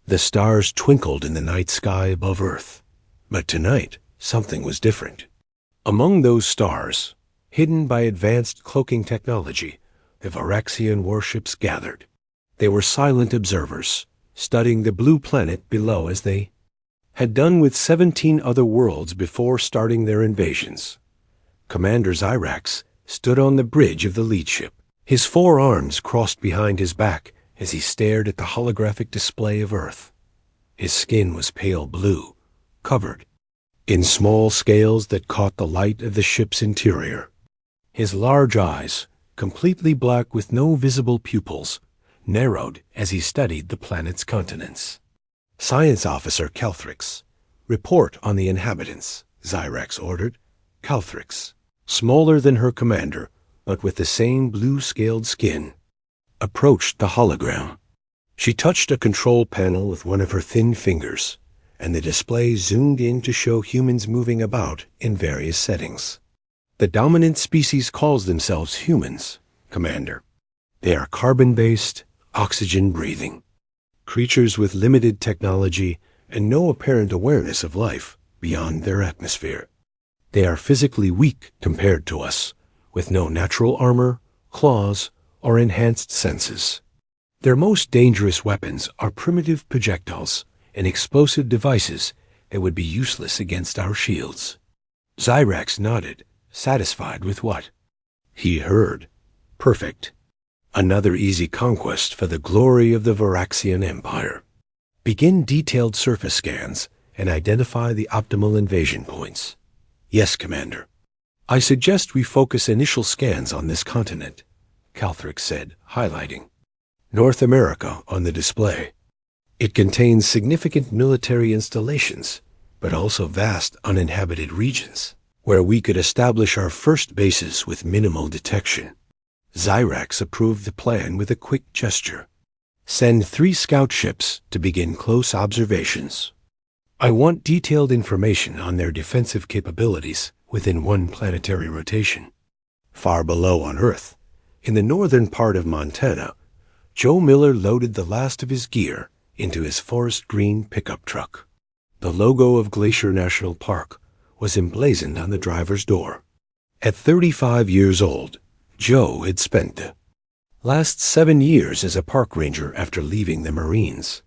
The stars twinkled in the night sky above Earth. But tonight, something was different. Among those stars, hidden by advanced cloaking technology, the Varaxian warships gathered. They were silent observers, studying the blue planet below as they had done with 17 other worlds before starting their invasions. Commander Zyrax stood on the bridge of the lead ship, his 4 arms crossed behind his back as he stared at the holographic display of Earth. His skin was pale blue, covered in small scales that caught the light of the ship's interior. His large eyes, completely black with no visible pupils, narrowed as he studied the planet's continents. Science Officer Calthrix, report on the inhabitants, Zyrax ordered. Calthrix, smaller than her commander, but with the same blue-scaled skin, approached the hologram. She touched a control panel with one of her thin fingers, and the display zoomed in to show humans moving about in various settings. The dominant species calls themselves humans, Commander. They are carbon-based, oxygen-breathing, creatures with limited technology and no apparent awareness of life beyond their atmosphere. They are physically weak compared to us, with no natural armor, claws, or enhanced senses. Their most dangerous weapons are primitive projectiles and explosive devices that would be useless against our shields. Zyrax nodded, satisfied with what he heard. Perfect. Another easy conquest for the glory of the Varaxian Empire. Begin detailed surface scans and identify the optimal invasion points. Yes, Commander. I suggest we focus initial scans on this continent, Calthrix said, highlighting North America on the display. It contains significant military installations, but also vast uninhabited regions, where we could establish our first bases with minimal detection. Zyrax approved the plan with a quick gesture. Send 3 scout ships to begin close observations. I want detailed information on their defensive capabilities within 1 planetary rotation. Far below on Earth, in the northern part of Montana, Joe Miller loaded the last of his gear into his forest green pickup truck. The logo of Glacier National Park was emblazoned on the driver's door. At 35 years old, Joe had spent the last 7 years as a park ranger after leaving the Marines.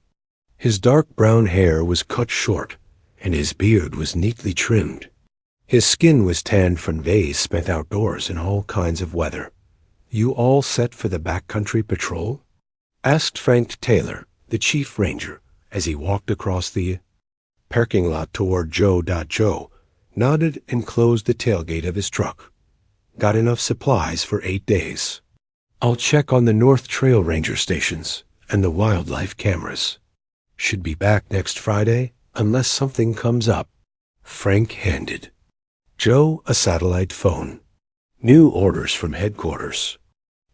His dark brown hair was cut short, and his beard was neatly trimmed. His skin was tanned from days spent outdoors in all kinds of weather. You all set for the backcountry patrol? Asked Frank Taylor, the chief ranger, as he walked across the parking lot toward Joe. Joe nodded and closed the tailgate of his truck. Got enough supplies for 8 days. I'll check on the North Trail Ranger stations and the wildlife cameras. Should be back next Friday, unless something comes up. Frank handed Joe a satellite phone. New orders from headquarters.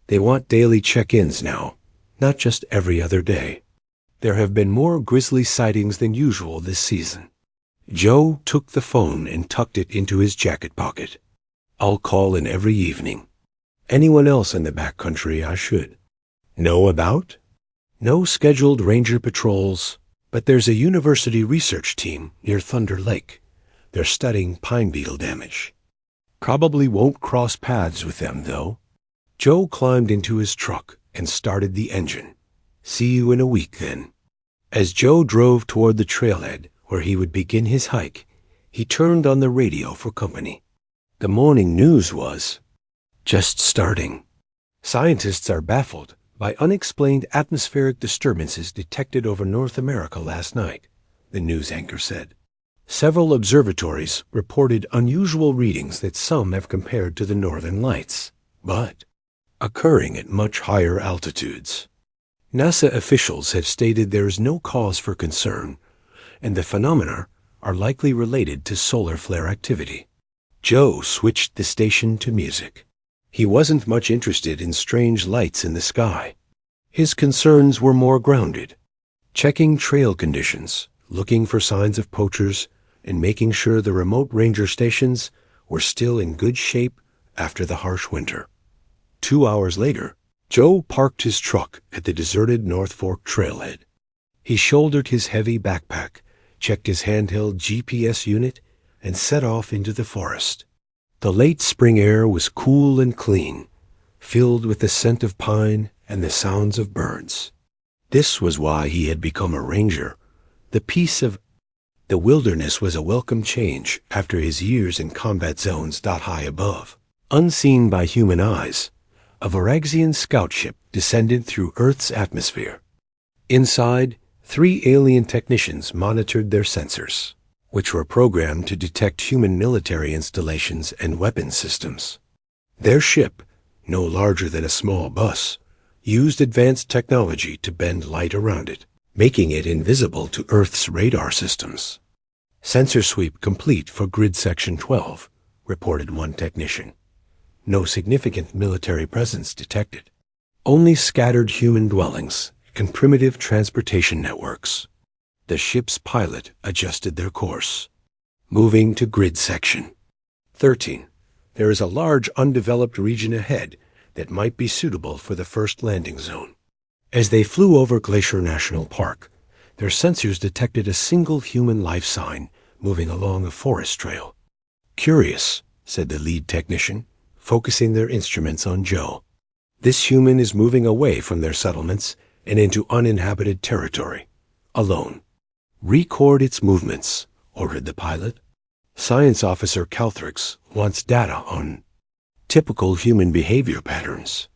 They want daily check-ins now, not just every other day. There have been more grizzly sightings than usual this season. Joe took the phone and tucked it into his jacket pocket. I'll call in every evening. Anyone else in the backcountry I should know about? No scheduled ranger patrols, but there's a university research team near Thunder Lake. They're studying pine beetle damage. Probably won't cross paths with them, though. Joe climbed into his truck and started the engine. See you in a week, then. As Joe drove toward the trailhead where he would begin his hike, he turned on the radio for company. The morning news was just starting. Scientists are baffled by unexplained atmospheric disturbances detected over North America last night, the news anchor said. Several observatories reported unusual readings that some have compared to the northern lights, but occurring at much higher altitudes. NASA officials have stated there is no cause for concern, and the phenomena are likely related to solar flare activity. Joe switched the station to music. He wasn't much interested in strange lights in the sky. His concerns were more grounded, checking trail conditions, looking for signs of poachers, and making sure the remote ranger stations were still in good shape after the harsh winter. 2 hours later, Joe parked his truck at the deserted North Fork trailhead. He shouldered his heavy backpack, checked his handheld GPS unit, and set off into the forest. The late spring air was cool and clean, filled with the scent of pine and the sounds of birds. This was why he had become a ranger. The peace of the wilderness was a welcome change after his years in combat zones dot high above. Unseen by human eyes, a Varaxian scout ship descended through Earth's atmosphere. Inside, 3 alien technicians monitored their sensors, which were programmed to detect human military installations and weapon systems. Their ship, no larger than a small bus, used advanced technology to bend light around it, making it invisible to Earth's radar systems. "Sensor sweep complete for grid section 12, reported one technician. No significant military presence detected. Only scattered human dwellings and primitive transportation networks. The ship's pilot adjusted their course. Moving to grid section 13. There is a large undeveloped region ahead that might be suitable for the first landing zone. As they flew over Glacier National Park, their sensors detected a single human life sign moving along a forest trail. "Curious," said the lead technician, focusing their instruments on Joe. "This human is moving away from their settlements and into uninhabited territory, alone." "Record its movements," ordered the pilot. "Science Officer Calthrix wants data on typical human behavior patterns."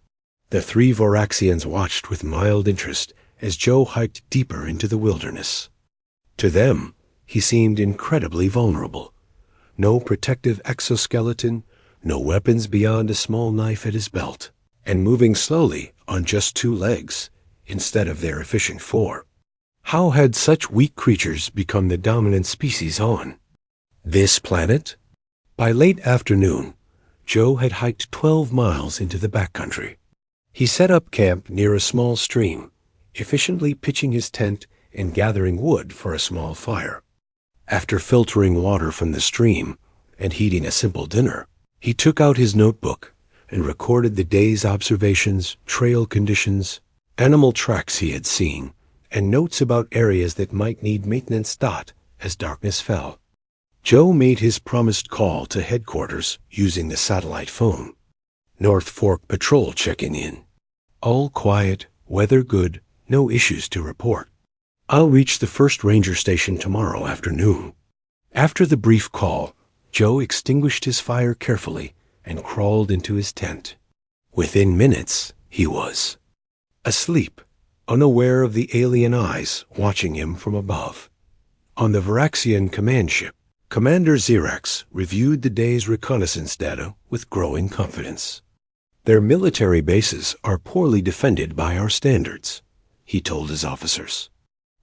The 3 Voraxians watched with mild interest as Joe hiked deeper into the wilderness. To them, he seemed incredibly vulnerable. No protective exoskeleton, no weapons beyond a small knife at his belt, and moving slowly on just 2 legs instead of their efficient 4. How had such weak creatures become the dominant species on this planet? By late afternoon, Joe had hiked 12 miles into the backcountry. He set up camp near a small stream, efficiently pitching his tent and gathering wood for a small fire. After filtering water from the stream and heating a simple dinner, he took out his notebook and recorded the day's observations, trail conditions, animal tracks he had seen, and notes about areas that might need maintenance. As darkness fell, Joe made his promised call to headquarters using the satellite phone. North Fork Patrol checking in. "All quiet, weather good, no issues to report. I'll reach the first ranger station tomorrow afternoon." After the brief call, Joe extinguished his fire carefully and crawled into his tent. Within minutes, he was asleep, unaware of the alien eyes watching him from above. On the Varaxian command ship, Commander Xerax reviewed the day's reconnaissance data with growing confidence. "Their military bases are poorly defended by our standards," he told his officers.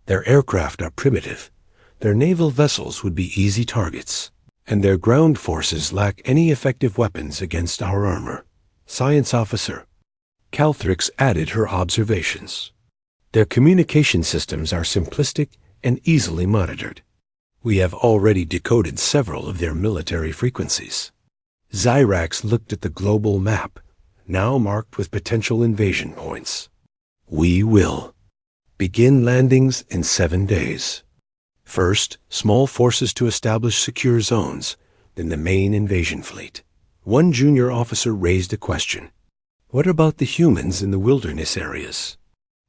"Their aircraft are primitive, their naval vessels would be easy targets, and their ground forces lack any effective weapons against our armor." Science Officer Calthrix added her observations. "Their communication systems are simplistic and easily monitored. We have already decoded several of their military frequencies." Xerax looked at the global map, now marked with potential invasion points. "We will begin landings in 7 days. First, small forces to establish secure zones, then the main invasion fleet." One junior officer raised a question. "What about the humans in the wilderness areas?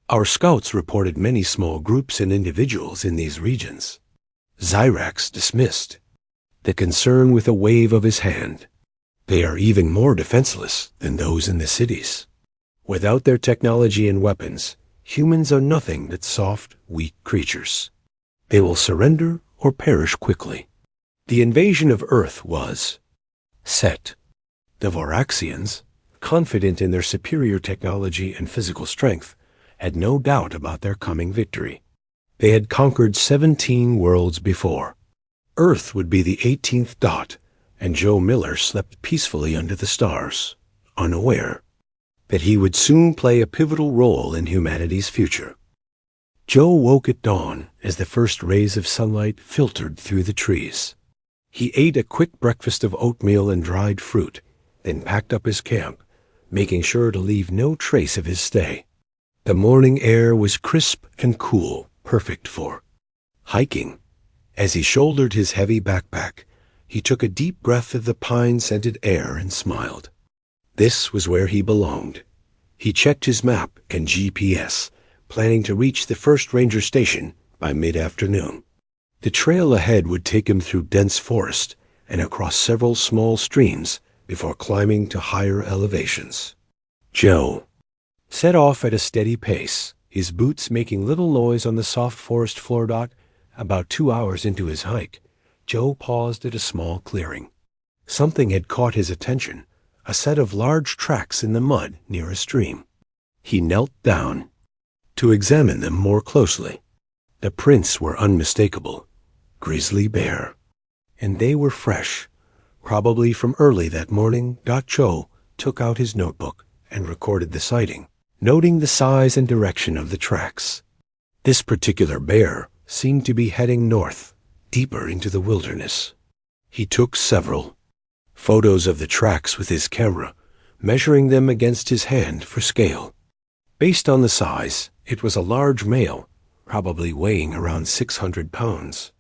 Our scouts reported many small groups and individuals in these regions." Xerax dismissed the concern with a wave of his hand. "They are even more defenseless than those in the cities. Without their technology and weapons, humans are nothing but soft, weak creatures. They will surrender or perish quickly." The invasion of Earth was set. The Voraxians, confident in their superior technology and physical strength, had no doubt about their coming victory. They had conquered 17 worlds before. Earth would be the 18th dot, and Joe Miller slept peacefully under the stars, unaware that he would soon play a pivotal role in humanity's future. Joe woke at dawn as the first rays of sunlight filtered through the trees. He ate a quick breakfast of oatmeal and dried fruit, then packed up his camp, making sure to leave no trace of his stay. The morning air was crisp and cool, perfect for hiking. As he shouldered his heavy backpack, he took a deep breath of the pine-scented air and smiled. This was where he belonged. He checked his map and GPS, planning to reach the first ranger station by mid-afternoon. The trail ahead would take him through dense forest and across several small streams before climbing to higher elevations. Joe set off at a steady pace, his boots making little noise on the soft forest floor. About 2 hours into his hike, Joe paused at a small clearing. Something had caught his attention, a set of large tracks in the mud near a stream. He knelt down to examine them more closely. The prints were unmistakable, grizzly bear, and they were fresh, probably from early that morning. Joe took out his notebook and recorded the sighting, noting the size and direction of the tracks. This particular bear seemed to be heading north, deeper into the wilderness. He took several photos of the tracks with his camera, measuring them against his hand for scale. Based on the size, it was a large male, probably weighing around 600 pounds.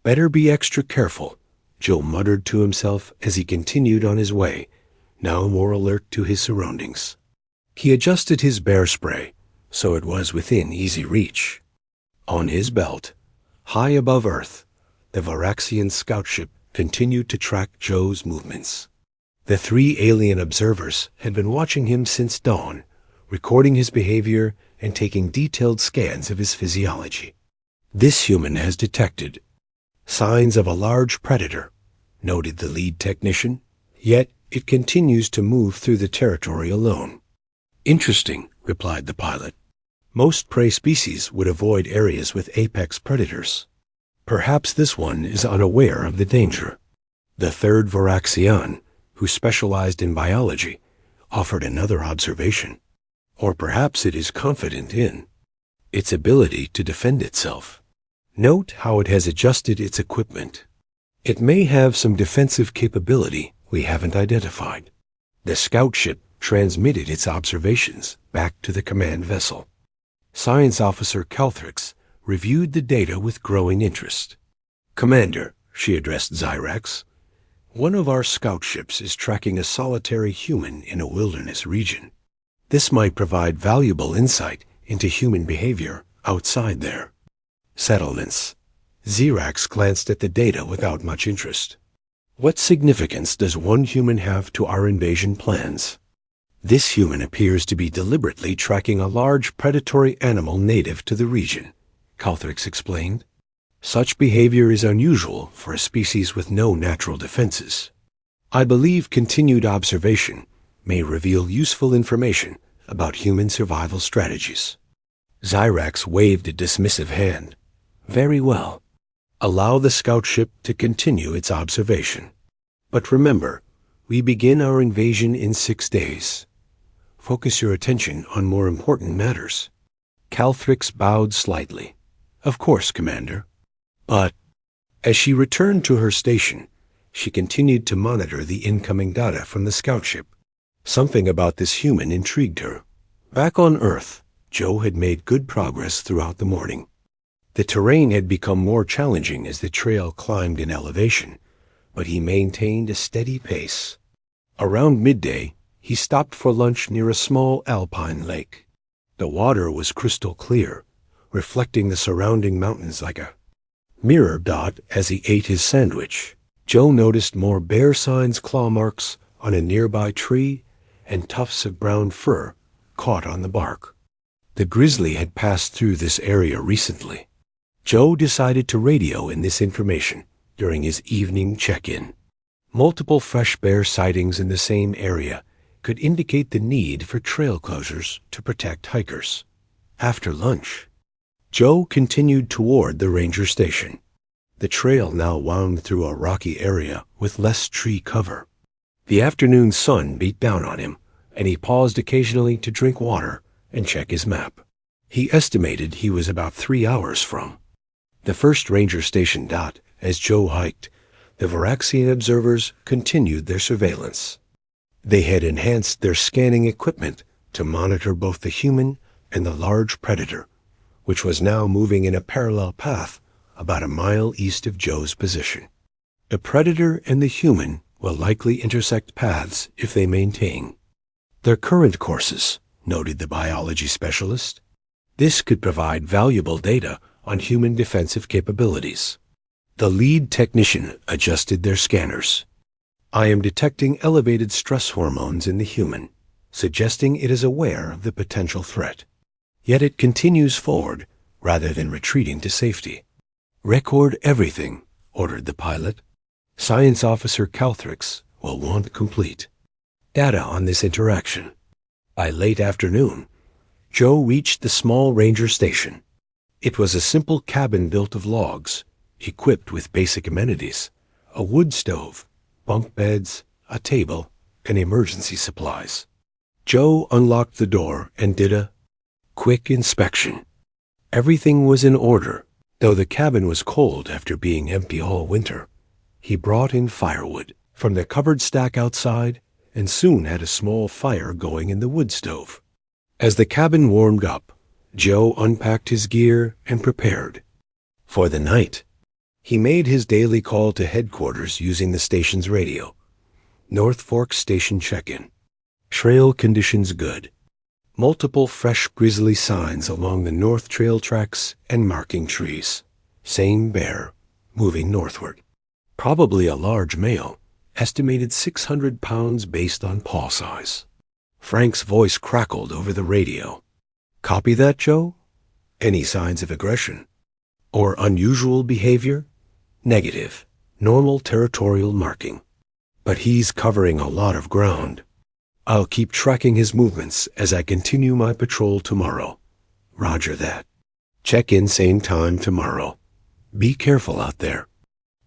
Better be extra careful, Joe muttered to himself as he continued on his way, now more alert to his surroundings. He adjusted his bear spray so it was within easy reach. On his belt, high above Earth, the Varaxian scout ship continued to track Joe's movements. The 3 alien observers had been watching him since dawn, recording his behavior and taking detailed scans of his physiology. This human has detected signs of a large predator, noted the lead technician, yet it continues to move through the territory alone. Interesting, replied the pilot. Most prey species would avoid areas with apex predators. Perhaps this one is unaware of the danger. The third Varaxian, who specialized in biology, offered another observation. Or perhaps it is confident in its ability to defend itself. Note how it has adjusted its equipment. It may have some defensive capability we haven't identified. The scout ship transmitted its observations back to the command vessel. Science Officer Calthrix reviewed the data with growing interest. Commander, she addressed Zyrax, one of our scout ships is tracking a solitary human in a wilderness region. This might provide valuable insight into human behavior outside there. Settlements. Zyrax glanced at the data without much interest. What significance does one human have to our invasion plans? This human appears to be deliberately tracking a large predatory animal native to the region, Calthrix explained. Such behavior is unusual for a species with no natural defenses. I believe continued observation may reveal useful information about human survival strategies. Zyrax waved a dismissive hand. Very well. Allow the scout ship to continue its observation. But remember, we begin our invasion in 6 days. Focus your attention on more important matters. Calthrix bowed slightly. Of course, Commander. But as she returned to her station, she continued to monitor the incoming data from the scout ship. Something about this human intrigued her. Back on Earth, Joe had made good progress throughout the morning. The terrain had become more challenging as the trail climbed in elevation, but he maintained a steady pace. Around midday, he stopped for lunch near a small alpine lake. The water was crystal clear, reflecting the surrounding mountains like a mirror. As he ate his sandwich, Joe noticed more bear signs, claw marks on a nearby tree, and tufts of brown fur caught on the bark. The grizzly had passed through this area recently. Joe decided to radio in this information during his evening check-in. Multiple fresh bear sightings in the same area could indicate the need for trail closures to protect hikers. After lunch, Joe continued toward the ranger station. The trail now wound through a rocky area with less tree cover. The afternoon sun beat down on him, and he paused occasionally to drink water and check his map. He estimated he was about 3 hours from the first ranger station. As Joe hiked, the Varaxian observers continued their surveillance. They had enhanced their scanning equipment to monitor both the human and the large predator, which was now moving in a parallel path about a mile east of Joe's position. The predator and the human will likely intersect paths if they maintain their current courses, noted the biology specialist. This could provide valuable data on human defensive capabilities. The lead technician adjusted their scanners. I am detecting elevated stress hormones in the human, suggesting it is aware of the potential threat. Yet it continues forward rather than retreating to safety. Record everything, ordered the pilot. Science Officer Calthrix will want complete data on this interaction. By late afternoon, Joe reached the small ranger station. It was a simple cabin built of logs, equipped with basic amenities, a wood stove, bunk beds, a table, and emergency supplies. Joe unlocked the door and did a quick inspection. Everything was in order, though the cabin was cold after being empty all winter. He brought in firewood from the covered stack outside and soon had a small fire going in the wood stove. As the cabin warmed up, Joe unpacked his gear and prepared for the night. He made his daily call to headquarters using the station's radio. North Fork Station check-in. Trail conditions good. Multiple fresh grizzly signs along the north trail tracks and marking trees. Same bear, moving northward. Probably a large male, estimated 600 pounds based on paw size. Frank's voice crackled over the radio. Copy that, Joe? Any signs of aggression? Or unusual behavior? Negative. Normal territorial marking. But he's covering a lot of ground. I'll keep tracking his movements as I continue my patrol tomorrow. Roger that. Check in same time tomorrow. Be careful out there.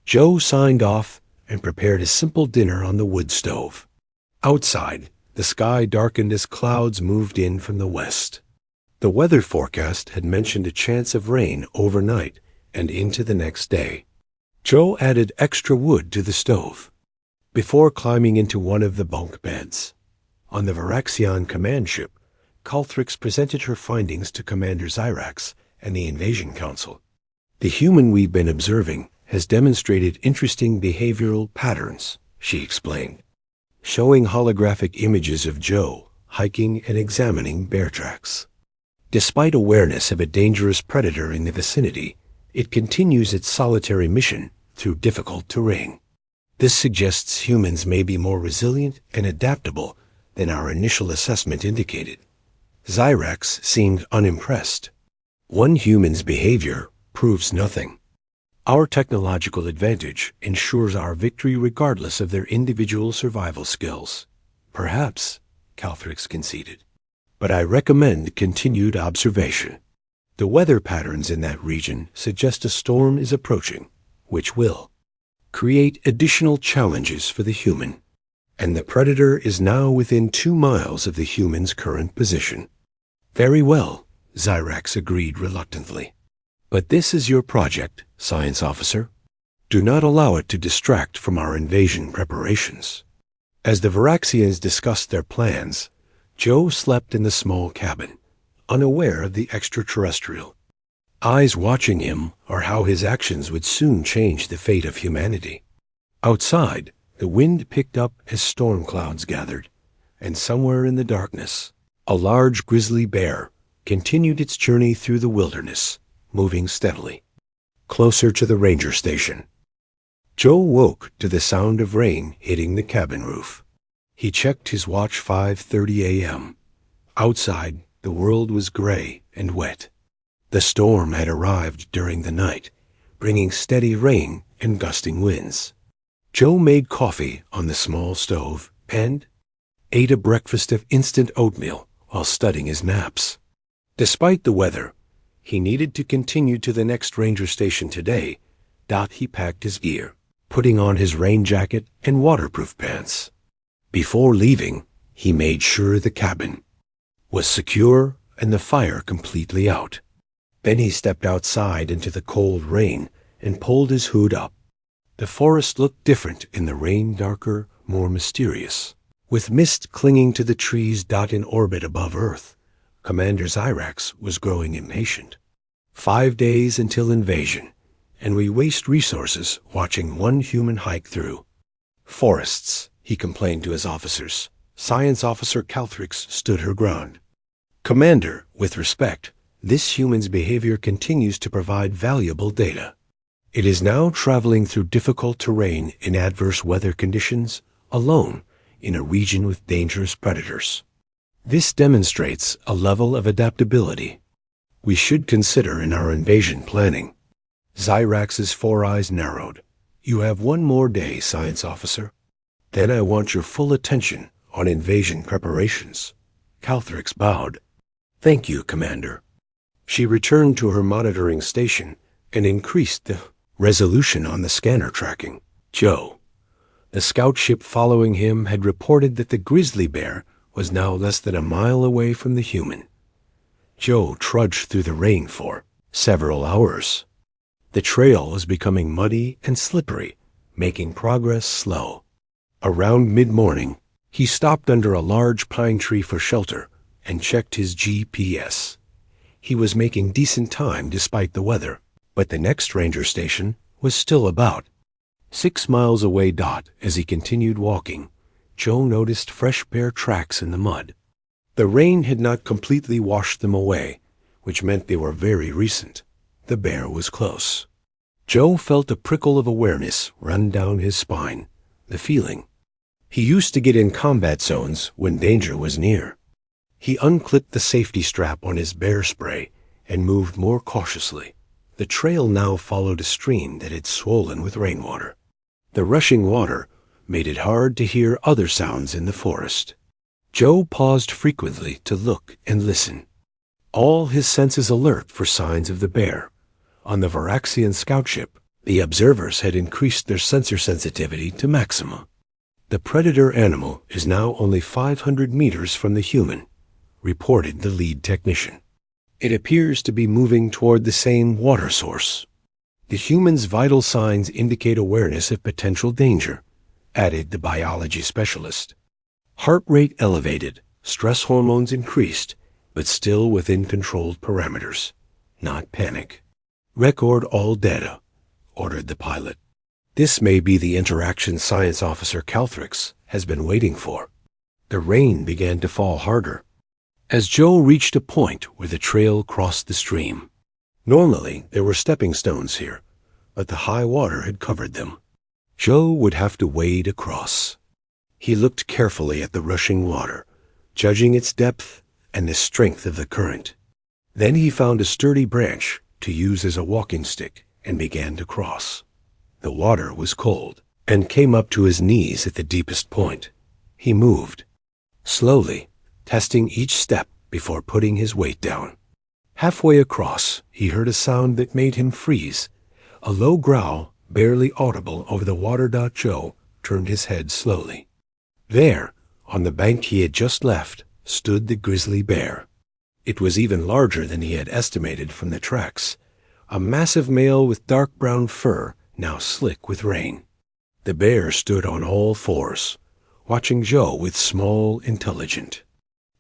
Joe signed off and prepared a simple dinner on the wood stove. Outside, the sky darkened as clouds moved in from the west. The weather forecast had mentioned a chance of rain overnight and into the next day. Joe added extra wood to the stove before climbing into one of the bunk beds. On the Varaxian command ship, Calthrix presented her findings to Commander Zyrax and the Invasion Council. The human we've been observing has demonstrated interesting behavioral patterns, she explained, showing holographic images of Joe hiking and examining bear tracks. Despite awareness of a dangerous predator in the vicinity, it continues its solitary mission through difficult terrain. This suggests humans may be more resilient and adaptable than our initial assessment indicated. Zyrax seemed unimpressed. One human's behavior proves nothing. Our technological advantage ensures our victory regardless of their individual survival skills. Perhaps, Calthrix conceded. But I recommend continued observation. The weather patterns in that region suggest a storm is approaching, which will create additional challenges for the human. And the predator is now within 2 miles of the human's current position. Very well, Zyrax agreed reluctantly. But this is your project, Science Officer. Do not allow it to distract from our invasion preparations. As the Varaxians discussed their plans, Joe slept in the small cabin, unaware of the extraterrestrial. Eyes watching him or how his actions would soon change the fate of humanity. Outside, the wind picked up as storm clouds gathered, and somewhere in the darkness, a large grizzly bear continued its journey through the wilderness, moving steadily, closer to the ranger station. Joe woke to the sound of rain hitting the cabin roof. He checked his watch. 5:30 a.m. Outside, the world was gray and wet. The storm had arrived during the night, bringing steady rain and gusting winds. Joe made coffee on the small stove and ate a breakfast of instant oatmeal while studying his maps. Despite the weather, he needed to continue to the next ranger station today. He packed his gear, putting on his rain jacket and waterproof pants. Before leaving, he made sure the cabin was secure and the fire completely out. Then he stepped outside into the cold rain and pulled his hood up. The forest looked different in the rain, darker, more mysterious. With mist clinging to the trees in orbit above Earth, Commander Zyrax was growing impatient. 5 days until invasion, and we waste resources watching one human hike through forests, he complained to his officers. Science Officer Calthrix stood her ground. Commander, with respect, this human's behavior continues to provide valuable data. It is now traveling through difficult terrain in adverse weather conditions, alone, in a region with dangerous predators. This demonstrates a level of adaptability we should consider in our invasion planning. Zyrax's 4 eyes narrowed. You have 1 more day, Science Officer. Then I want your full attention on invasion preparations. Calthrix bowed. Thank you, Commander. She returned to her monitoring station and increased the resolution on the scanner tracking. Joe, the scout ship following him, had reported that the grizzly bear was now less than a mile away from the human. Joe trudged through the rain for several hours. The trail was becoming muddy and slippery, making progress slow. Around mid-morning, he stopped under a large pine tree for shelter and checked his GPS. He was making decent time despite the weather, but the next ranger station was still about 6 miles away. As he continued walking, Joe noticed fresh bear tracks in the mud. The rain had not completely washed them away, which meant they were very recent. The bear was close. Joe felt a prickle of awareness run down his spine. The feeling. He used to get in combat zones when danger was near. He unclipped the safety strap on his bear spray and moved more cautiously. The trail now followed a stream that had swollen with rainwater. The rushing water made it hard to hear other sounds in the forest. Joe paused frequently to look and listen, all his senses alert for signs of the bear. On the Varaxian scout ship, the observers had increased their sensor sensitivity to maximum. The predator animal is now only 500 meters from the human, reported the lead technician. It appears to be moving toward the same water source. The human's vital signs indicate awareness of potential danger, added the biology specialist. Heart rate elevated, stress hormones increased, but still within controlled parameters. Not panic. Record all data, ordered the pilot. This may be the interaction Science Officer Calthrix has been waiting for. The rain began to fall harder as Joe reached a point where the trail crossed the stream. Normally, there were stepping stones here, but the high water had covered them. Joe would have to wade across. He looked carefully at the rushing water, judging its depth and the strength of the current. Then he found a sturdy branch to use as a walking stick and began to cross. The water was cold and came up to his knees at the deepest point. He moved, slowly, testing each step before putting his weight down. Halfway across, he heard a sound that made him freeze. A low growl, barely audible over the water. Joe turned his head slowly. There, on the bank he had just left, stood the grizzly bear. It was even larger than he had estimated from the tracks. A massive male with dark brown fur, now slick with rain. The bear stood on all fours, watching Joe with small, intelligent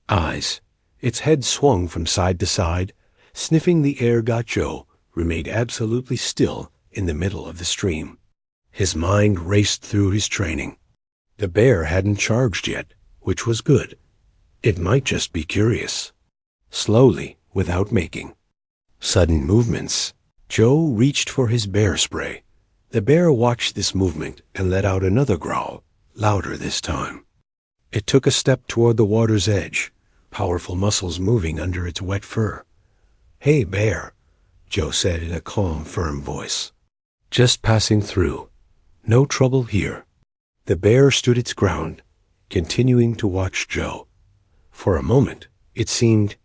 eyes. Its head swung from side to side, sniffing the air. Joe remained absolutely still in the middle of the stream. His mind raced through his training. The bear hadn't charged yet, which was good. It might just be curious. Slowly, without making sudden movements, Joe reached for his bear spray. The bear watched this movement and let out another growl, louder this time. It took a step toward the water's edge, powerful muscles moving under its wet fur. "Hey, bear," Joe said in a calm, firm voice. "Just passing through. No trouble here." The bear stood its ground, continuing to watch Joe. For a moment, it seemed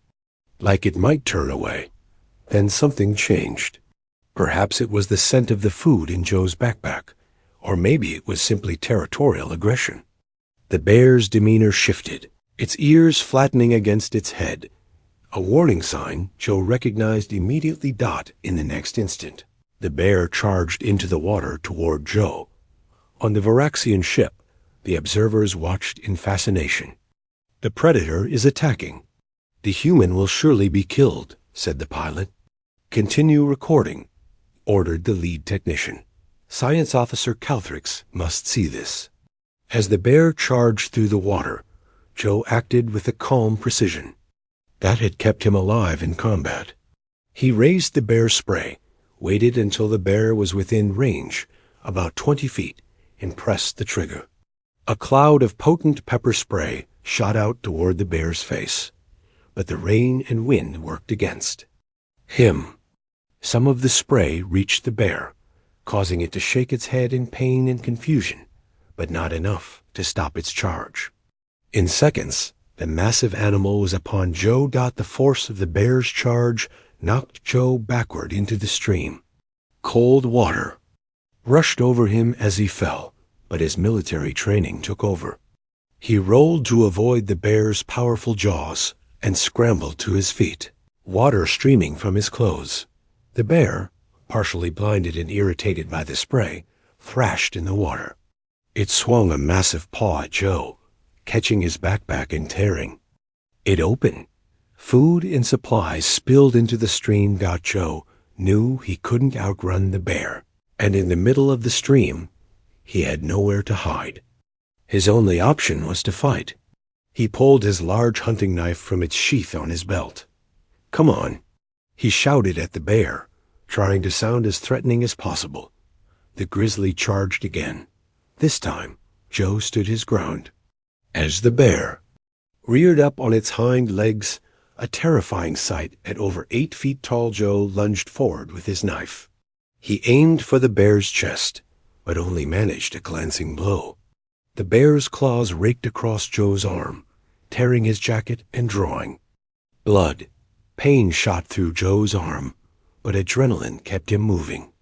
like it might turn away. Then something changed. Perhaps it was the scent of the food in Joe's backpack, or maybe it was simply territorial aggression. The bear's demeanor shifted, its ears flattening against its head. A warning sign Joe recognized immediately. In the next instant, the bear charged into the water toward Joe. On the Varaxian ship, the observers watched in fascination. "The predator is attacking. The human will surely be killed," said the pilot. "Continue recording," ordered the lead technician. Science Officer Calthrix must see this. As the bear charged through the water, Joe acted with a calm precision. That had kept him alive in combat. He raised the bear spray, waited until the bear was within range, about 20 feet, and pressed the trigger. A cloud of potent pepper spray shot out toward the bear's face, but the rain and wind worked against him. Some of the spray reached the bear, causing it to shake its head in pain and confusion, but not enough to stop its charge. In seconds, the massive animal was upon Joe. The force of the bear's charge knocked Joe backward into the stream. Cold water rushed over him as he fell, but his military training took over. He rolled to avoid the bear's powerful jaws and scrambled to his feet, water streaming from his clothes. The bear, partially blinded and irritated by the spray, thrashed in the water. It swung a massive paw at Joe, catching his backpack and tearing it open. Food and supplies spilled into the stream. Joe knew he couldn't outrun the bear, and in the middle of the stream, he had nowhere to hide. His only option was to fight. He pulled his large hunting knife from its sheath on his belt. "Come on," he shouted at the bear, trying to sound as threatening as possible. The grizzly charged again. This time, Joe stood his ground. As the bear reared up on its hind legs, a terrifying sight, at over 8 feet tall, Joe lunged forward with his knife. He aimed for the bear's chest, but only managed a glancing blow. The bear's claws raked across Joe's arm, tearing his jacket and drawing blood. Pain shot through Joe's arm, but adrenaline kept him moving.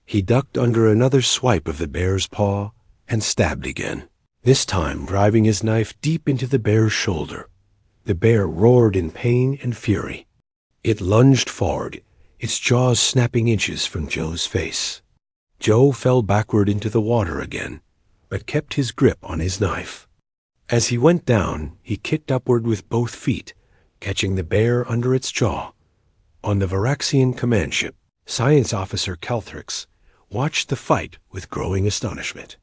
He ducked under another swipe of the bear's paw and stabbed again, this time driving his knife deep into the bear's shoulder. The bear roared in pain and fury. It lunged forward, its jaws snapping inches from Joe's face. Joe fell backward into the water again, but kept his grip on his knife. As he went down, he kicked upward with both feet, catching the bear under its jaw. On the Varaxian command ship, Science Officer Calthrix watched the fight with growing astonishment.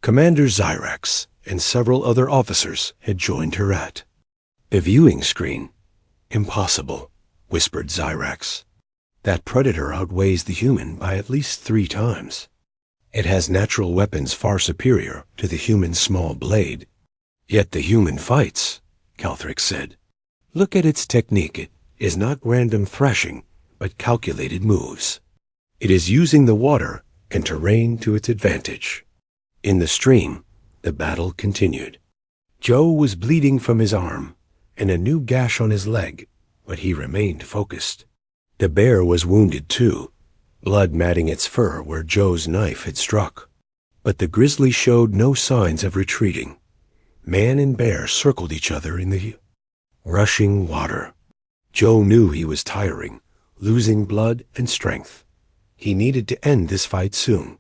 Commander Zyrax and several other officers had joined her at the viewing screen. "Impossible," whispered Zyrax. "That predator outweighs the human by at least 3 times. It has natural weapons far superior to the human's small blade. Yet the human fights," Calthrix said. "Look at its technique. It is not random thrashing, but calculated moves. It is using the water and terrain to its advantage." In the stream, the battle continued. Joe was bleeding from his arm and a new gash on his leg, but he remained focused. The bear was wounded too, blood matting its fur where Joe's knife had struck. But the grizzly showed no signs of retreating. Man and bear circled each other in the rushing water. Joe knew he was tiring, losing blood and strength. He needed to end this fight soon.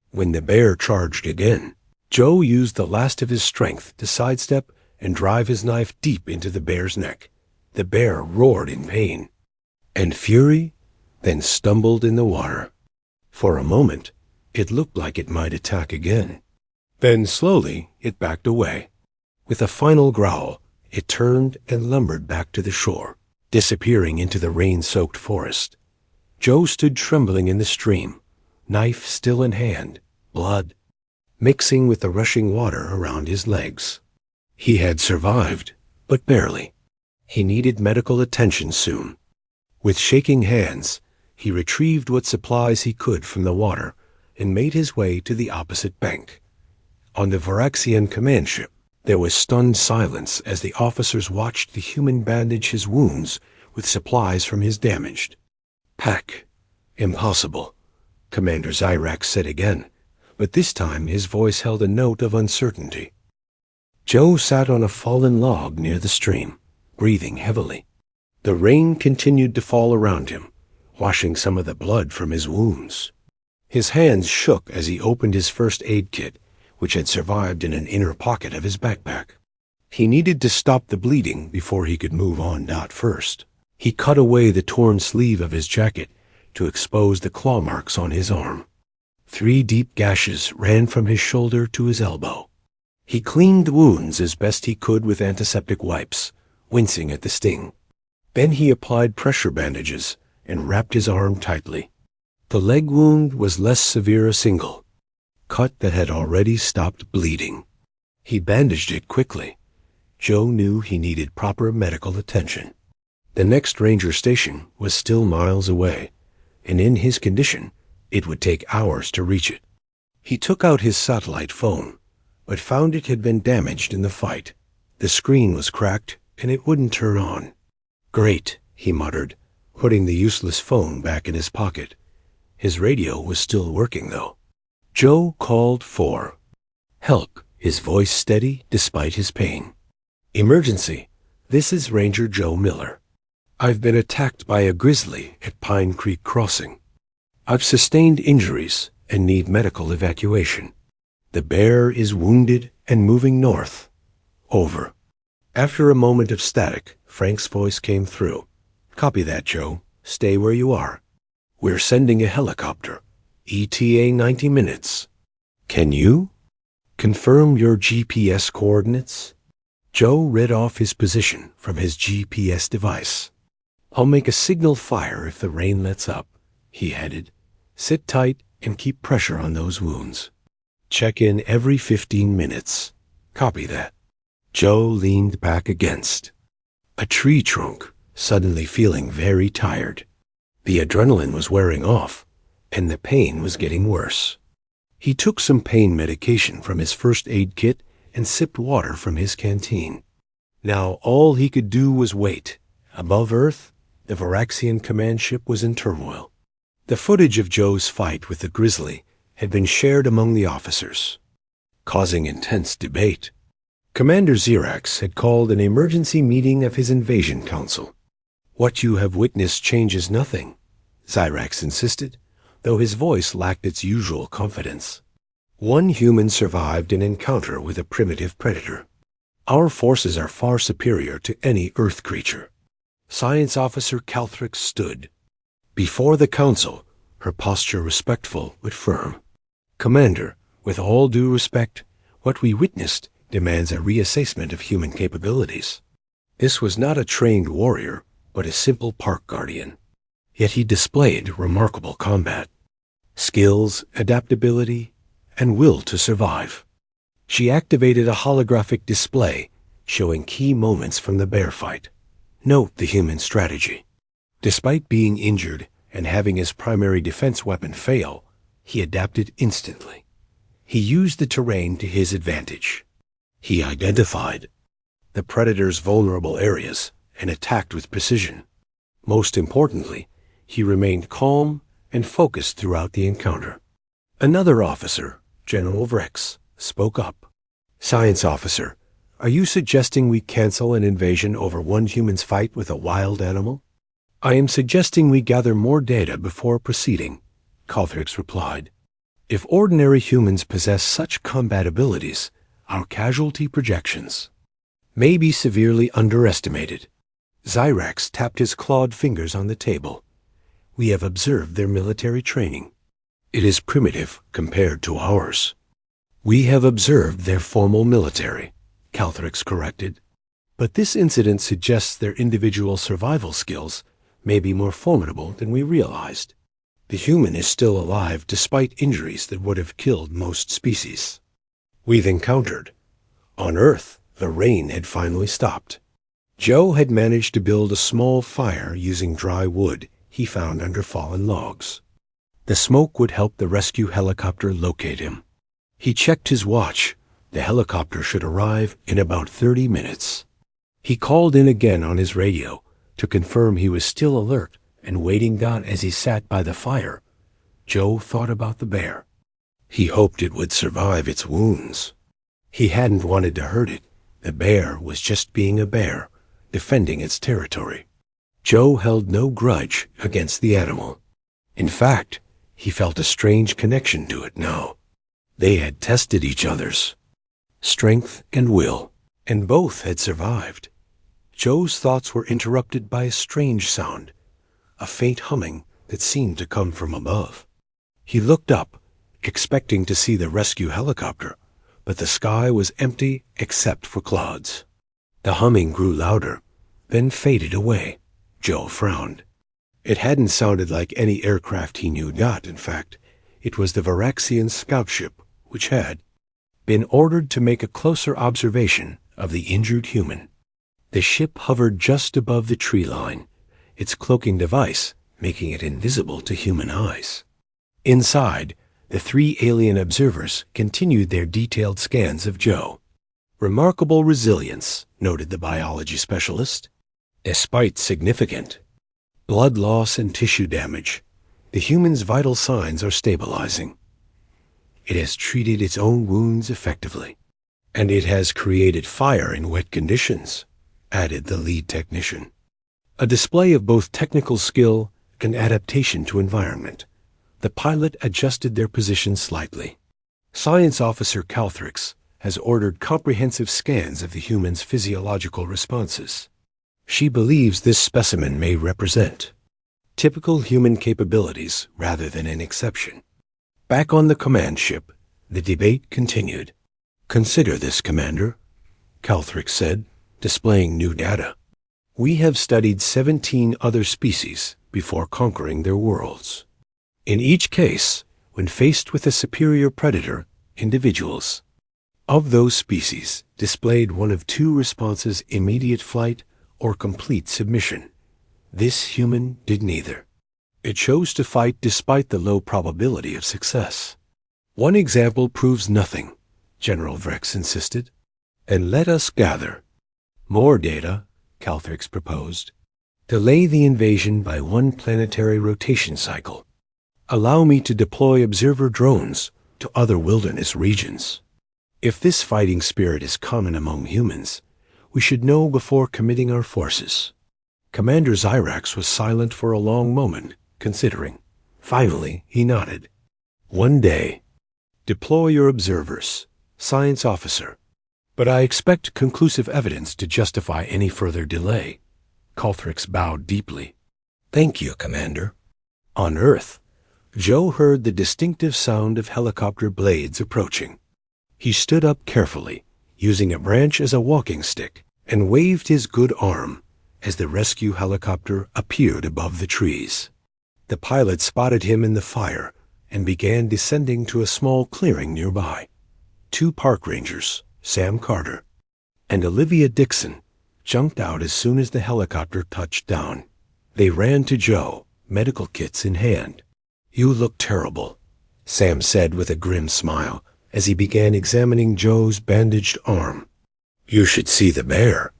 When the bear charged again, Joe used the last of his strength to sidestep and drive his knife deep into the bear's neck. The bear roared in pain and fury, then stumbled in the water. For a moment, it looked like it might attack again. Then slowly it backed away. With a final growl, it turned and lumbered back to the shore, disappearing into the rain-soaked forest. Joe stood trembling in the stream, knife still in hand, blood mixing with the rushing water around his legs. He had survived, but barely. He needed medical attention soon. With shaking hands, he retrieved what supplies he could from the water and made his way to the opposite bank. On the Varaxian command ship, there was stunned silence as the officers watched the human bandage his wounds with supplies from his damaged pack. "Impossible," Commander Zyrax said again, but this time his voice held a note of uncertainty. Joe sat on a fallen log near the stream, breathing heavily. The rain continued to fall around him, washing some of the blood from his wounds. His hands shook as he opened his first aid kit, which had survived in an inner pocket of his backpack. He needed to stop the bleeding before he could move on. First, he cut away the torn sleeve of his jacket to expose the claw marks on his arm. 3 deep gashes ran from his shoulder to his elbow. He cleaned the wounds as best he could with antiseptic wipes, wincing at the sting. Then he applied pressure bandages and wrapped his arm tightly. The leg wound was less severe a single cut that had already stopped bleeding. He bandaged it quickly. Joe knew he needed proper medical attention. The next ranger station was still miles away, and in his condition, it would take hours to reach it. He took out his satellite phone, but found it had been damaged in the fight. The screen was cracked, and it wouldn't turn on. "Great," he muttered, putting the useless phone back in his pocket. His radio was still working, though. Joe called for help, his voice steady despite his pain. "Emergency. This is Ranger Joe Miller. I've been attacked by a grizzly at Pine Creek Crossing. I've sustained injuries and need medical evacuation. The bear is wounded and moving north. Over." After a moment of static, Frank's voice came through. "Copy that, Joe. Stay where you are. We're sending a helicopter. ETA 90 minutes. Can you confirm your GPS coordinates?" Joe read off his position from his GPS device. "I'll make a signal fire if the rain lets up," he added. "Sit tight and keep pressure on those wounds. Check in every 15 minutes. Copy that." Joe leaned back against a tree trunk, suddenly feeling very tired. The adrenaline was wearing off, and the pain was getting worse. He took some pain medication from his first aid kit and sipped water from his canteen. Now all he could do was wait. Above Earth, the Varaxian command ship was in turmoil. The footage of Joe's fight with the grizzly had been shared among the officers, causing intense debate. Commander Xerax had called an emergency meeting of his invasion council. "What you have witnessed changes nothing," Xerax insisted, though his voice lacked its usual confidence. "One human survived an encounter with a primitive predator. Our forces are far superior to any Earth creature." Science Officer Calthrix stood before the council, her posture respectful but firm. "Commander, with all due respect, what we witnessed demands a reassessment of human capabilities. This was not a trained warrior, but a simple park guardian. Yet he displayed remarkable combat, skills, adaptability, and will to survive." She activated a holographic display showing key moments from the bear fight. "Note the human strategy. Despite being injured and having his primary defense weapon fail, he adapted instantly. He used the terrain to his advantage. He identified the predator's vulnerable areas and attacked with precision. Most importantly, he remained calm and focused throughout the encounter." Another officer, General Vrex, spoke up. "Science Officer, are you suggesting we cancel an invasion over one human's fight with a wild animal?" "I am suggesting we gather more data before proceeding," Calthrix replied. "If ordinary humans possess such combat abilities, our casualty projections may be severely underestimated." Xerax tapped his clawed fingers on the table. "We have observed their military training. It is primitive compared to ours." "We have observed their formal military," Calthrix corrected. "But this incident suggests their individual survival skills may be more formidable than we realized. The human is still alive despite injuries that would have killed most species we've encountered. On Earth, the rain had finally stopped. Joe had managed to build a small fire using dry wood he found under fallen logs. The smoke would help the rescue helicopter locate him. He checked his watch. The helicopter should arrive in about 30 minutes. He called in again on his radio to confirm he was still alert and waiting down. As he sat by the fire, Joe thought about the bear. He hoped it would survive its wounds. He hadn't wanted to hurt it. The bear was just being a bear, defending its territory. Joe held no grudge against the animal. In fact, he felt a strange connection to it now. They had tested each other's strength and will, and both had survived. Joe's thoughts were interrupted by a strange sound, a faint humming that seemed to come from above. He looked up, expecting to see the rescue helicopter, but the sky was empty except for clouds. The humming grew louder, then faded away. Joe frowned. It hadn't sounded like any aircraft he knew not, in fact. It was the Varaxian scout ship, which had been ordered to make a closer observation of the injured human. The ship hovered just above the tree line, its cloaking device making it invisible to human eyes. Inside, the three alien observers continued their detailed scans of Joe. "Remarkable resilience," noted the biology specialist. "Despite significant blood loss and tissue damage, the human's vital signs are stabilizing. It has treated its own wounds effectively, and it has created fire in wet conditions," added the lead technician. A display of both technical skill and adaptation to environment. The pilot adjusted their position slightly. Science Officer Calthrix has ordered comprehensive scans of the human's physiological responses. She believes this specimen may represent typical human capabilities rather than an exception. Back on the command ship, the debate continued. "Consider this, Commander," Calthrix said, displaying new data. "We have studied 17 other species before conquering their worlds. In each case, when faced with a superior predator, individuals of those species displayed one of two responses: immediate flight or complete submission. This human did neither. It chose to fight despite the low probability of success." "One example proves nothing," General Vrex insisted. "And let us gather more data," Calthrix proposed. "Delay the invasion by one planetary rotation cycle. Allow me to deploy observer drones to other wilderness regions. If this fighting spirit is common among humans, we should know before committing our forces." Commander Zyrax was silent for a long moment, considering. Finally, he nodded. "One day. Deploy your observers, Science Officer. But I expect conclusive evidence to justify any further delay." Calthrix bowed deeply. "Thank you, Commander." On Earth, Joe heard the distinctive sound of helicopter blades approaching. He stood up carefully, using a branch as a walking stick, and waved his good arm as the rescue helicopter appeared above the trees. The pilot spotted him in the fire and began descending to a small clearing nearby. Two park rangers, Sam Carter and Olivia Dixon, jumped out as soon as the helicopter touched down. They ran to Joe, medical kits in hand. "You look terrible," Sam said with a grim smile as he began examining Joe's bandaged arm. "You should see the bear,"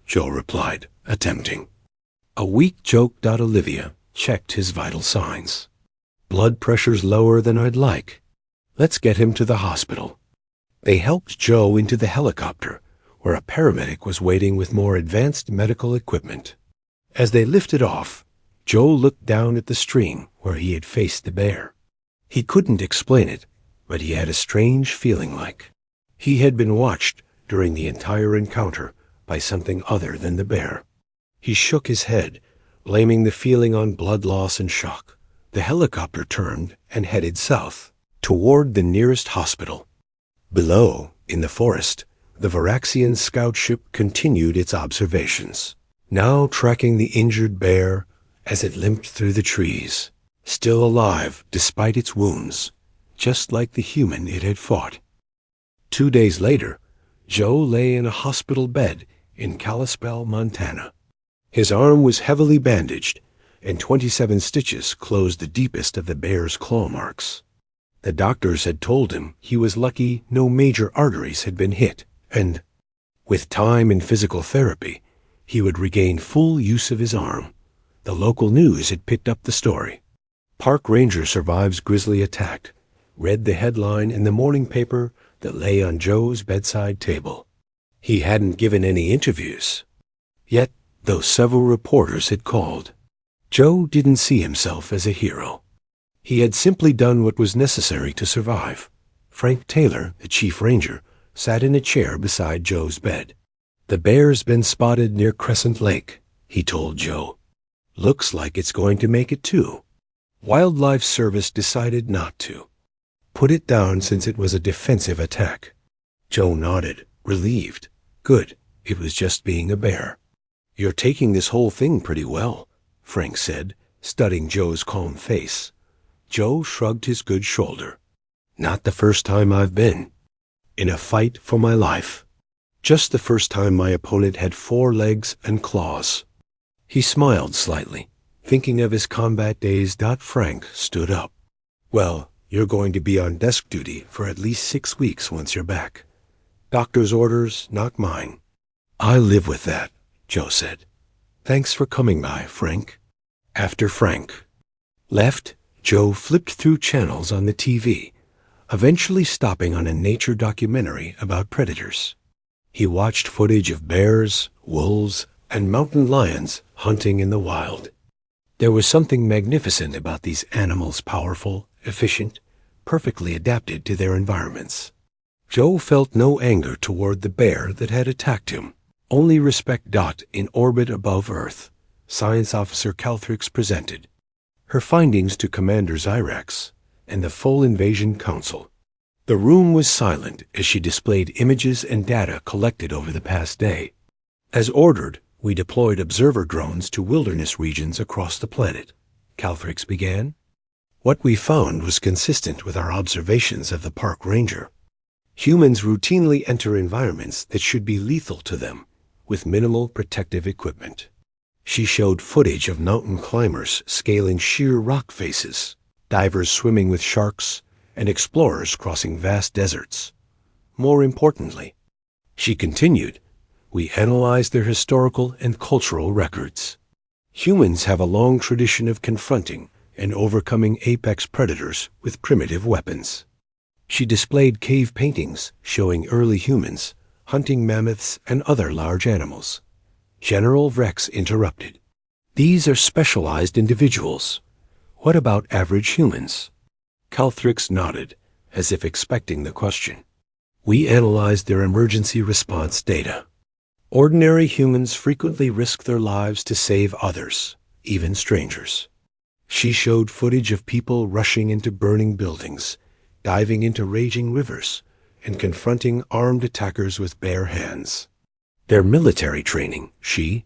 Joe replied, attempting. A weak joke. Olivia checked his vital signs. "Blood pressure's lower than I'd like. Let's get him to the hospital." They helped Joe into the helicopter, where a paramedic was waiting with more advanced medical equipment. As they lifted off, Joe looked down at the stream where he had faced the bear. He couldn't explain it, but he had a strange feeling like he had been watched during the entire encounter by something other than the bear. He shook his head, blaming the feeling on blood loss and shock. The helicopter turned and headed south, toward the nearest hospital. Below, in the forest, the Varaxian scout ship continued its observations, now tracking the injured bear as it limped through the trees, still alive despite its wounds, just like the human it had fought. 2 days later, Joe lay in a hospital bed in Kalispell, Montana. His arm was heavily bandaged, and 27 stitches closed the deepest of the bear's claw marks. The doctors had told him he was lucky no major arteries had been hit, and with time and physical therapy, he would regain full use of his arm. The local news had picked up the story. "Park ranger survives grisly attack," read the headline in the morning paper that lay on Joe's bedside table. He hadn't given any interviews yet, though several reporters had called. Joe didn't see himself as a hero. He had simply done what was necessary to survive. Frank Taylor, the chief ranger, sat in a chair beside Joe's bed. "The bear's been spotted near Crescent Lake," he told Joe. "Looks like it's going to make it too." Wildlife Service decided not to. Put it down since it was a defensive attack. Joe nodded, relieved. Good, it was just being a bear. You're taking this whole thing pretty well, Frank said, studying Joe's calm face. Joe shrugged his good shoulder. Not the first time I've been in a fight for my life. Just the first time my opponent had 4 legs and claws. He smiled slightly, thinking of his combat days. Frank stood up. Well, you're going to be on desk duty for at least 6 weeks once you're back. Doctor's orders, not mine. I live with that, Joe said. Thanks for coming by, Frank. After Frank left, Joe flipped through channels on the TV, eventually stopping on a nature documentary about predators. He watched footage of bears, wolves, and mountain lions hunting in the wild. There was something magnificent about these animals, powerful, efficient, perfectly adapted to their environments. Joe felt no anger toward the bear that had attacked him, only respect. In orbit above Earth, Science Officer Calthrix presented her findings to Commander Zyrax and the full Invasion Council. The room was silent as she displayed images and data collected over the past day. As ordered, we deployed observer drones to wilderness regions across the planet, Calthrix began. What we found was consistent with our observations of the park ranger. Humans routinely enter environments that should be lethal to them, with minimal protective equipment. She showed footage of mountain climbers scaling sheer rock faces, divers swimming with sharks, and explorers crossing vast deserts. More importantly, she continued, we analyzed their historical and cultural records. Humans have a long tradition of confronting and overcoming apex predators with primitive weapons. She displayed cave paintings showing early humans hunting mammoths and other large animals. General Vrex interrupted. These are specialized individuals. What about average humans? Calthrix nodded, as if expecting the question. We analyzed their emergency response data. Ordinary humans frequently risk their lives to save others, even strangers. She showed footage of people rushing into burning buildings, diving into raging rivers, and confronting armed attackers with bare hands. Their military training, she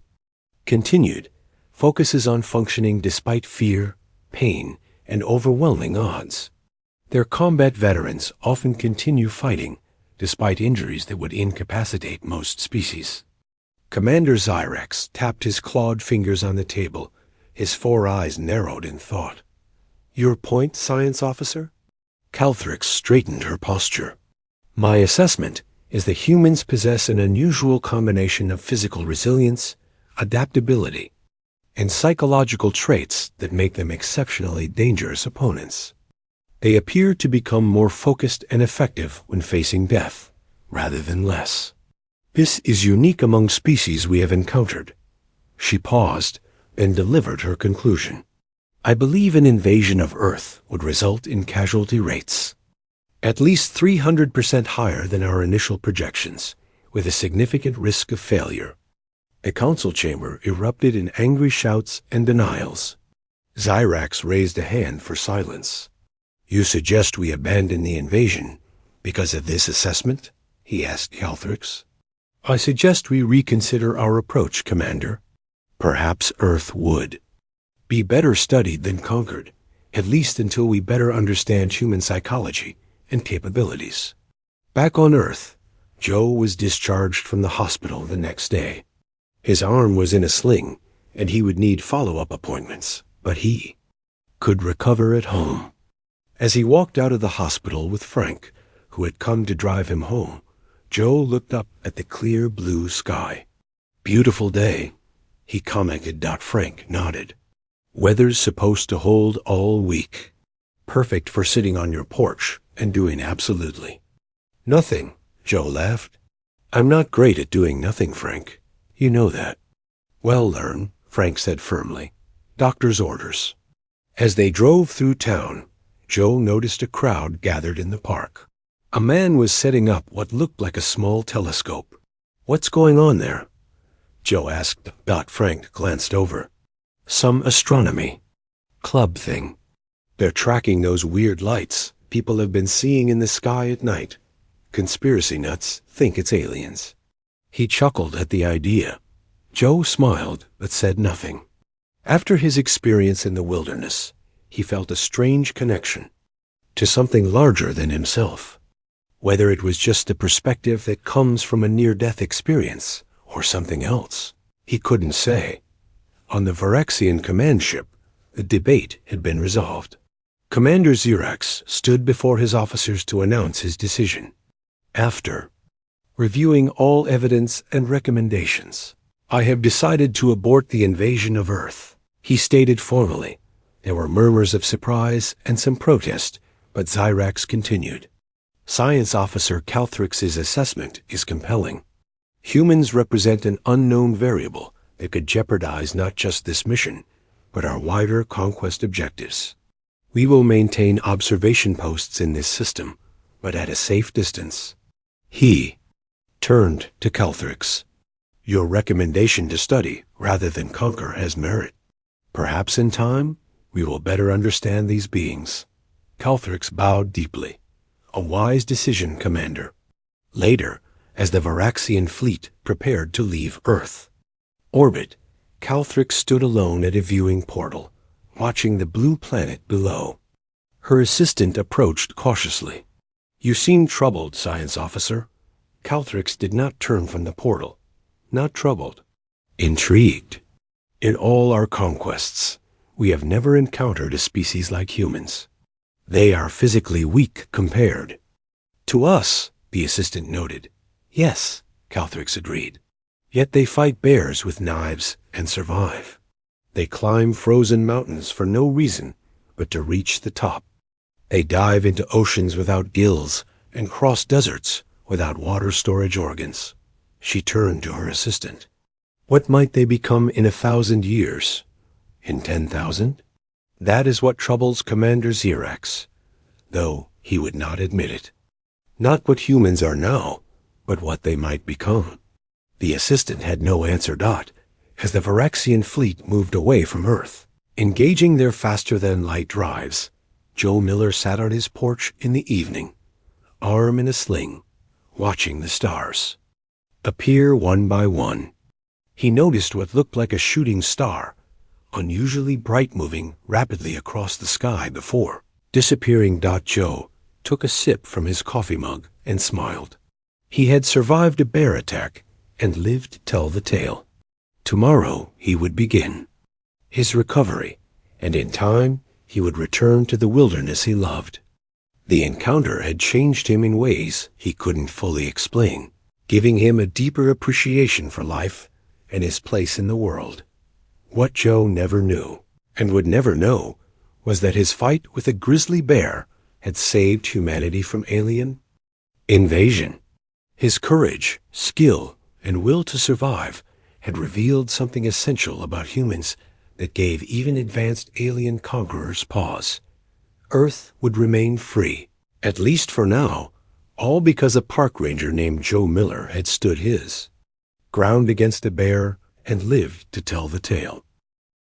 continued, focuses on functioning despite fear, pain, and overwhelming odds. Their combat veterans often continue fighting, despite injuries that would incapacitate most species. Commander Zyrax tapped his clawed fingers on the table, his 4 eyes narrowed in thought. Your point, Science Officer? Calthrix straightened her posture. My assessment is that humans possess an unusual combination of physical resilience, adaptability, and psychological traits that make them exceptionally dangerous opponents. They appear to become more focused and effective when facing death, rather than less. This is unique among species we have encountered. She paused, then delivered her conclusion. I believe an invasion of Earth would result in casualty rates at least 300% higher than our initial projections, with a significant risk of failure. A council chamber erupted in angry shouts and denials. Zyrax raised a hand for silence. You suggest we abandon the invasion because of this assessment? He asked Calthrix. I suggest we reconsider our approach, Commander. Perhaps Earth would be better studied than conquered, at least until we better understand human psychology and capabilities. Back on Earth, Joe was discharged from the hospital the next day. His arm was in a sling, and he would need follow-up appointments, but he could recover at home. As he walked out of the hospital with Frank, who had come to drive him home, Joe looked up at the clear blue sky. Beautiful day, he commented. Frank nodded. Weather's supposed to hold all week. Perfect for sitting on your porch and doing absolutely nothing, Joe laughed. I'm not great at doing nothing, Frank. You know that. Well, learn, Frank said firmly. Doctor's orders. As they drove through town, Joe noticed a crowd gathered in the park. A man was setting up what looked like a small telescope. What's going on there? Joe asked. Frank glanced over. Some astronomy club thing. They're tracking those weird lights people have been seeing in the sky at night. Conspiracy nuts think it's aliens." He chuckled at the idea. Joe smiled but said nothing. After his experience in the wilderness, he felt a strange connection to something larger than himself. Whether it was just the perspective that comes from a near-death experience or something else, he couldn't say. On the Varaxian command ship, the debate had been resolved. Commander Xerax stood before his officers to announce his decision. After reviewing all evidence and recommendations, "I have decided to abort the invasion of Earth," he stated formally. There were murmurs of surprise and some protest, but Xerax continued. "Science Officer Calthrix's assessment is compelling. Humans represent an unknown variable that could jeopardize not just this mission, but our wider conquest objectives. We will maintain observation posts in this system, but at a safe distance." He turned to Calthrix. "Your recommendation to study rather than conquer has merit. Perhaps in time, we will better understand these beings." Calthrix bowed deeply. "A wise decision, Commander." Later, as the Varaxian fleet prepared to leave Earth orbit, Calthrix stood alone at a viewing portal, watching the blue planet below. Her assistant approached cautiously. "You seem troubled, Science Officer." Calthrix did not turn from the portal. Not troubled. Intrigued. "In all our conquests, we have never encountered a species like humans. They are physically weak compared." "To us," the assistant noted. "Yes," Calthrix agreed. "Yet they fight bears with knives and survive. They climb frozen mountains for no reason but to reach the top. They dive into oceans without gills and cross deserts without water storage organs." She turned to her assistant. "What might they become in 1,000 years? In 10,000? That is what troubles Commander Xerax, though he would not admit it. Not what humans are now, but what they might become." The assistant had no answer. As the Varaxian fleet moved away from Earth, engaging their faster-than-light drives, Joe Miller sat on his porch in the evening, arm in a sling, watching the stars appear one by one. He noticed what looked like a shooting star, unusually bright, moving rapidly across the sky before disappearing. Joe took a sip from his coffee mug and smiled. He had survived a bear attack and lived to tell the tale. Tomorrow he would begin his recovery, and in time he would return to the wilderness he loved. The encounter had changed him in ways he couldn't fully explain, giving him a deeper appreciation for life and his place in the world. What Joe never knew, and would never know, was that his fight with a grizzly bear had saved humanity from alien invasion. His courage, skill, and will to survive had revealed something essential about humans that gave even advanced alien conquerors pause. Earth would remain free, at least for now, all because a park ranger named Joe Miller had stood his ground against a bear and lived to tell the tale.